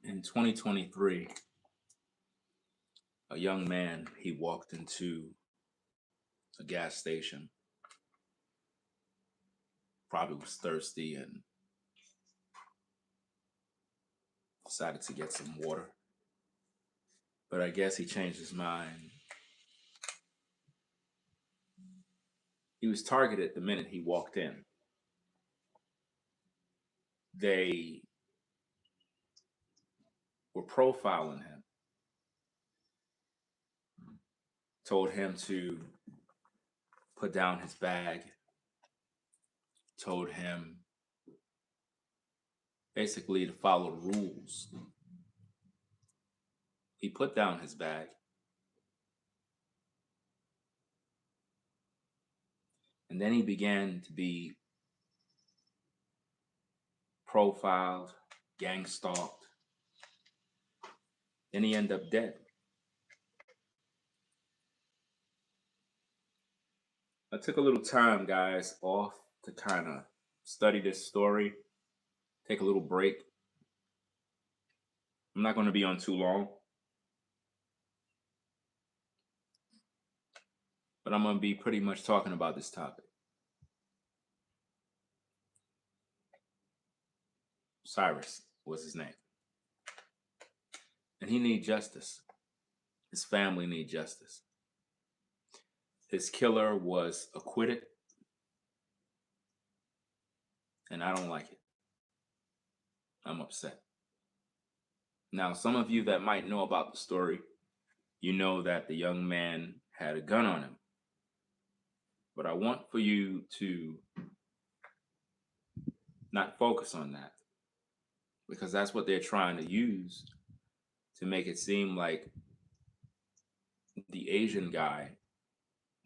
In 2023, a young man, he walked into a gas station, probably was thirsty and decided to get some water. But I guess he changed his mind. He was targeted the minute he walked in. They were profiling him, told him to put down his bag, told him basically to follow the rules. He put down his bag, and then he began to be profiled, gang stalked. Then he ended up dead. I took a little time, guys, off to kind of study this story, take a little break. I'm not going to be on too long, but I'm going to be pretty much talking about this topic. Cyrus was his name. And he needs justice. His family needs justice. His killer was acquitted, and I don't like it. I'm upset. Now, some of you that might know about the story, you know that the young man had a gun on him. But I want for you to not focus on that, because that's what they're trying to use to make it seem like the Asian guy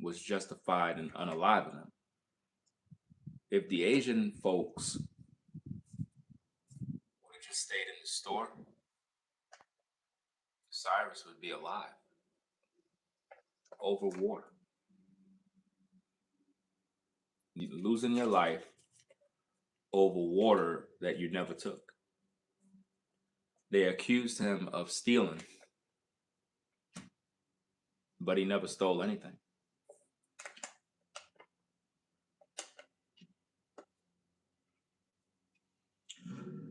was justified in unaliving him. If the Asian folks would have just stayed in the store, Cyrus would be alive over water. You're losing your life over water that you never took. They accused him of stealing, but he never stole anything.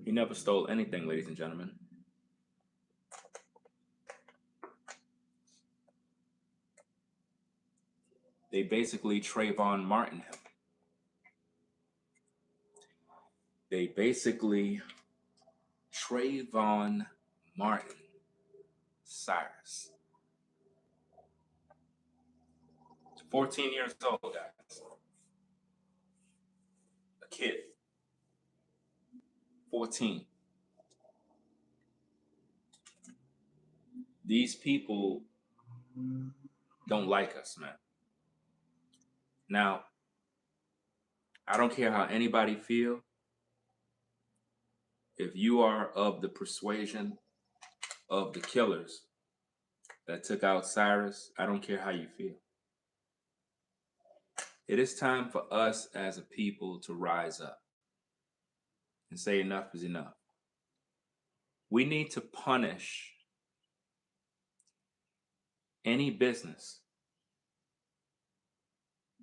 He never stole anything, ladies and gentlemen. They basically Trayvon Martin him. They basically Trayvon Martin Cyrus. 14 years old, guys. A kid. 14. These people don't like us, man. Now, I don't care how anybody feel. If you are of the persuasion of the killers that took out Cyrus, I don't care how you feel. It is time for us as a people to rise up and say enough is enough. We need to punish any business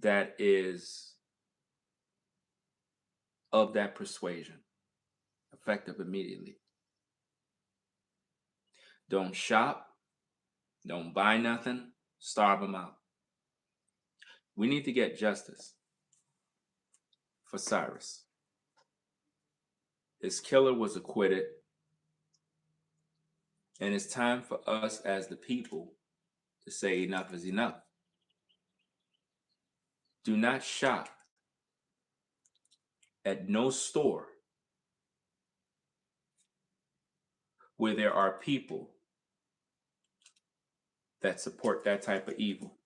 that is of that persuasion, effective immediately. Don't shop, don't buy nothing, starve them out. We need to get justice for Cyrus. His killer was acquitted, and it's time for us as the people to say enough is enough. Do not shop at no store where there are people that support that type of evil.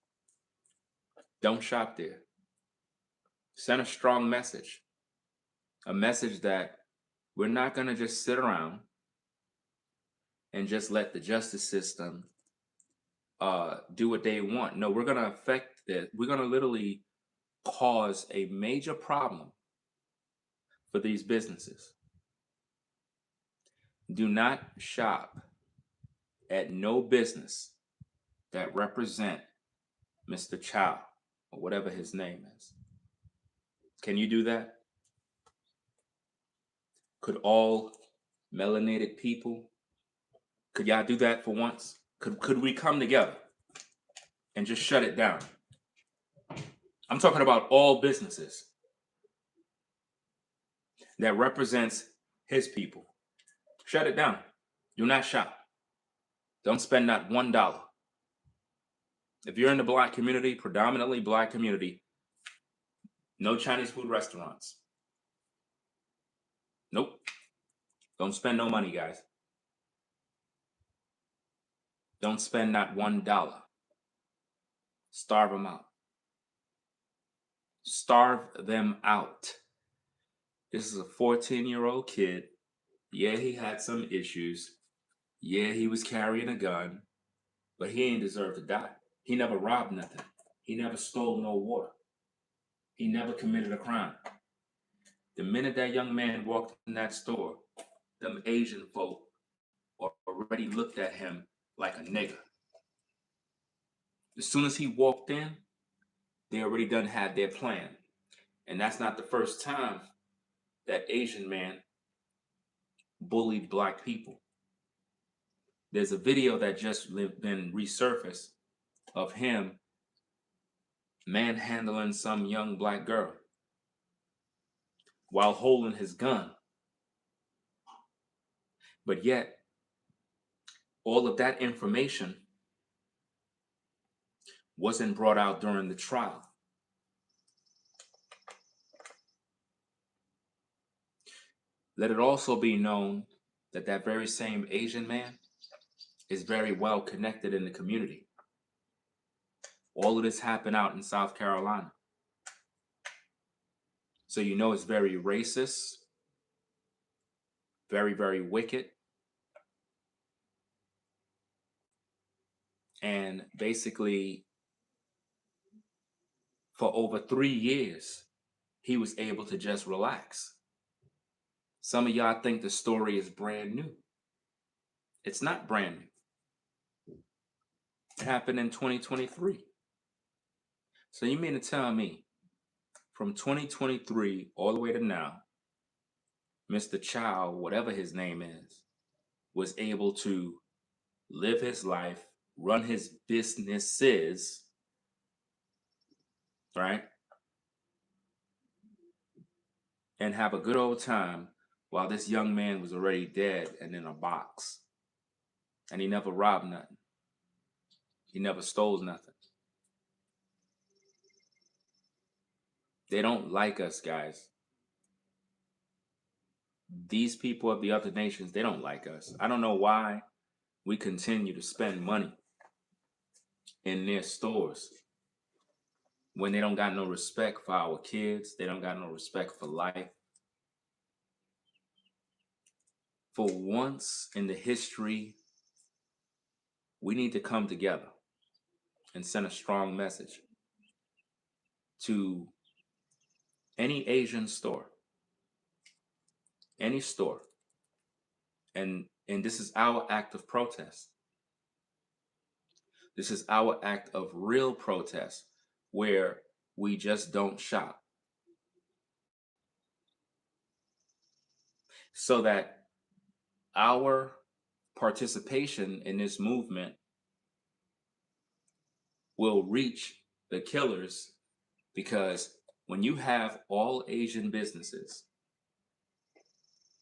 Don't shop there. Send a strong message. A message that we're not going to just sit around and just let the justice system do what they want. No, we're going to affect it. We're going to literally cause a major problem for these businesses. Do not shop at no business that represent Mr. Chow or whatever his name is. Can you do that? Could all melanated people, could y'all do that for once? Could we come together and just shut it down? I'm talking about all businesses that represents his people. Shut it down. Do not shop. Don't spend not $1. If you're in the black community, predominantly black community, no Chinese food restaurants. Nope. Don't spend no money, guys. Don't spend not $1. Starve them out. Starve them out. This is a 14-year-old kid. Yeah, he had some issues. Yeah, he was carrying a gun, but he ain't deserve to die. He never robbed nothing. He never stole no water. He never committed a crime. The minute that young man walked in that store, them Asian folk already looked at him like a nigger. As soon as he walked in, they already done had their plan. And that's not the first time that Asian man bullied black people. There's a video that just been resurfaced of him manhandling some young black girl while holding his gun. But yet, all of that information wasn't brought out during the trial. Let it also be known that that very same Asian man is very well connected in the community. All of this happened out in South Carolina. So you know it's very racist, very, very wicked. And basically, for over 3 years, he was able to just relax. Some of y'all think the story is brand new. It's not brand new. It happened in 2023. So you mean to tell me from 2023 all the way to now, Mr. Chow, whatever his name is, was able to live his life, run his businesses, right? And have a good old time while this young man was already dead and in a box. And he never robbed nothing. He never stole nothing. They don't like us, guys. These people of the other nations, they don't like us. I don't know why we continue to spend money in their stores when they don't got no respect for our kids. They don't got no respect for life. For once in the history, we need to come together and send a strong message to any Asian store, any store. And this is our act of protest. This is our act of real protest where we just don't shop. So that our participation in this movement will reach the killers, because when you have all Asian businesses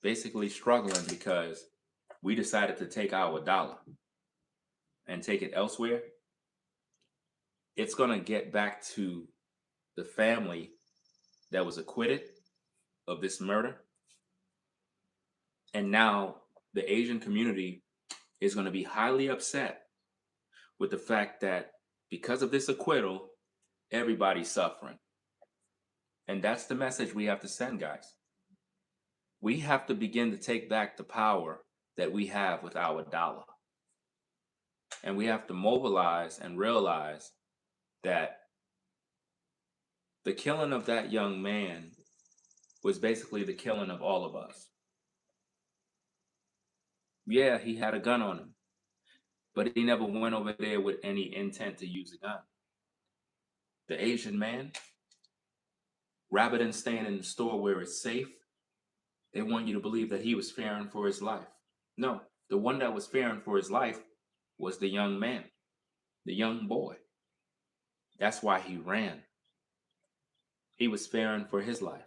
basically struggling because we decided to take our dollar and take it elsewhere, it's going to get back to the family that was acquitted of this murder. And now the Asian community is going to be highly upset with the fact that because of this acquittal, everybody's suffering. And that's the message we have to send, guys. We have to begin to take back the power that we have with our dollar. And we have to mobilize and realize that the killing of that young man was basically the killing of all of us. Yeah, he had a gun on him, but he never went over there with any intent to use a gun. The Asian man, rather than staying in the store where it's safe, they want you to believe that he was fearing for his life. No, the one that was fearing for his life was the young man, the young boy. That's why he ran. He was fearing for his life.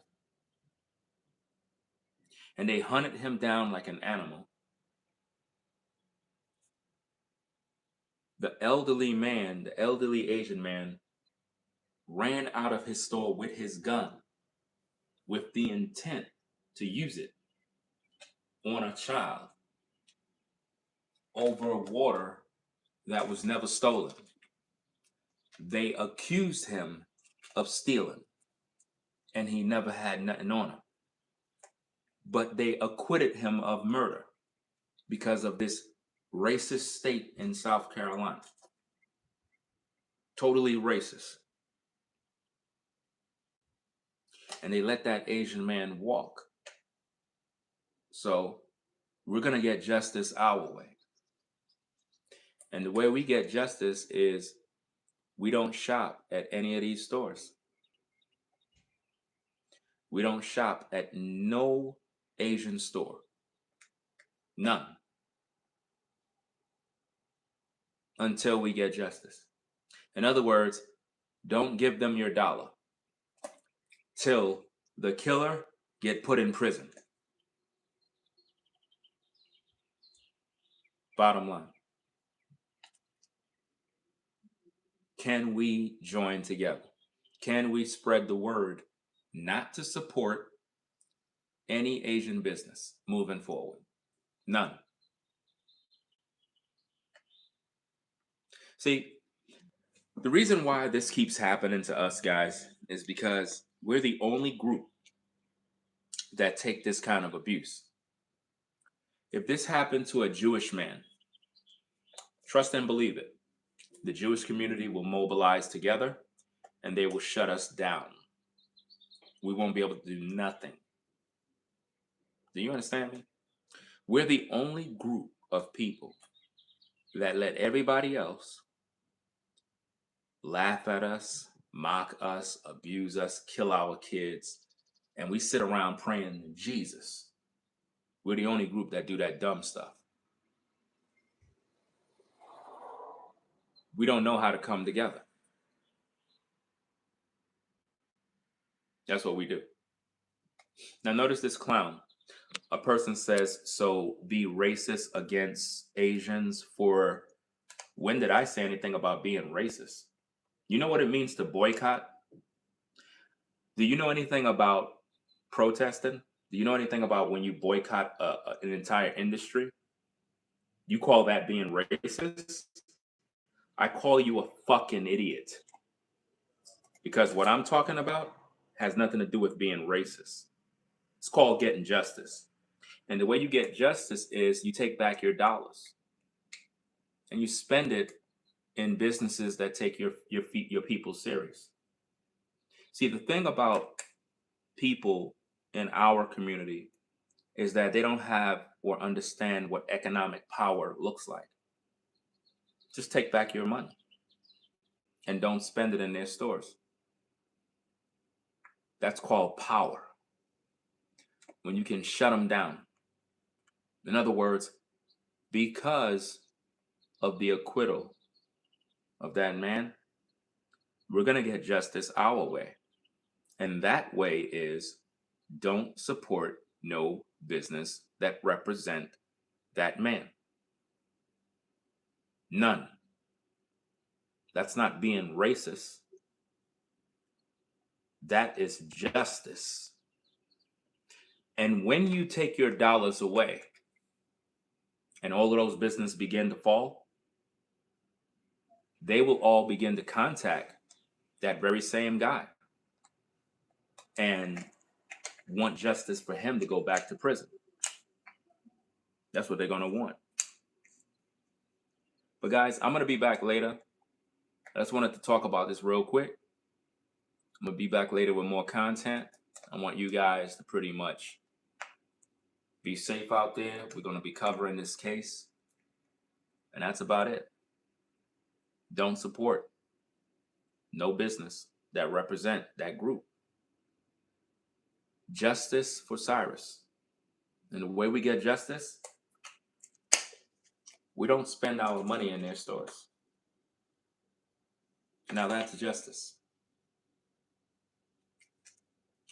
And they hunted him down like an animal. The elderly man, the elderly Asian man, ran out of his store with his gun with the intent to use it on a child over water that was never stolen. They accused him of stealing, and he never had nothing on him. But they acquitted him of murder because of this racist state in South Carolina. Totally racist. And they let that Asian man walk. So we're going to get justice our way. And the way we get justice is we don't shop at any of these stores. We don't shop at no Asian store. None. Until we get justice. In other words, don't give them your dollar till the killer get put in prison. Bottom line. Can we join together? Can we spread the word not to support any Asian business moving forward? None. See, the reason why this keeps happening to us, guys, is because we're the only group that take this kind of abuse. If this happened to a Jewish man, trust and believe it, the Jewish community will mobilize together and they will shut us down. We won't be able to do nothing. Do you understand me? We're the only group of people that let everybody else laugh at us, mock us, abuse us, kill our kids, and we sit around praying to Jesus. We're the only group that do that dumb stuff. We don't know how to come together. That's what we do. Now notice this clown. A person says, so be racist against Asians for... When did I say anything about being racist? You know what it means to boycott? Do you know anything about protesting? Do you know anything about when you boycott an entire industry? You call that being racist? I call you a fucking idiot. Because what I'm talking about has nothing to do with being racist. It's called getting justice. And the way you get justice is you take back your dollars and you spend it in businesses that take your people serious. See, the thing about people in our community is that they don't have or understand what economic power looks like. Just take back your money and don't spend it in their stores. That's called power. When you can shut them down. In other words, because of the acquittal of that man, we're going to get justice our way. And that way is don't support no business that represent that man. None. That's not being racist. That is justice. And when you take your dollars away and all of those businesses begin to fall, they will all begin to contact that very same guy and want justice for him to go back to prison. That's what they're going to want. But guys, I'm going to be back later. I just wanted to talk about this real quick. I'm going to be back later with more content. I want you guys to pretty much Be safe out there. We're going to be covering this case. And that's about it. Don't support no business that represent that group. Justice for Cyrus. And the way we get justice, we don't spend our money in their stores. Now that's justice.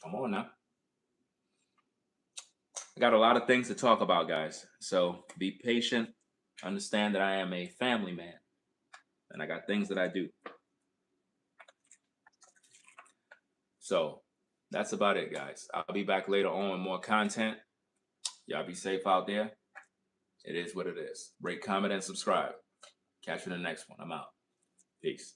Come on now. I got a lot of things to talk about, guys. So be patient. Understand that I am a family man. And I got things that I do. So that's about it, guys. I'll be back later on with more content. Y'all be safe out there. It is what it is. Rate, comment, and subscribe. Catch you in the next one. I'm out. Peace.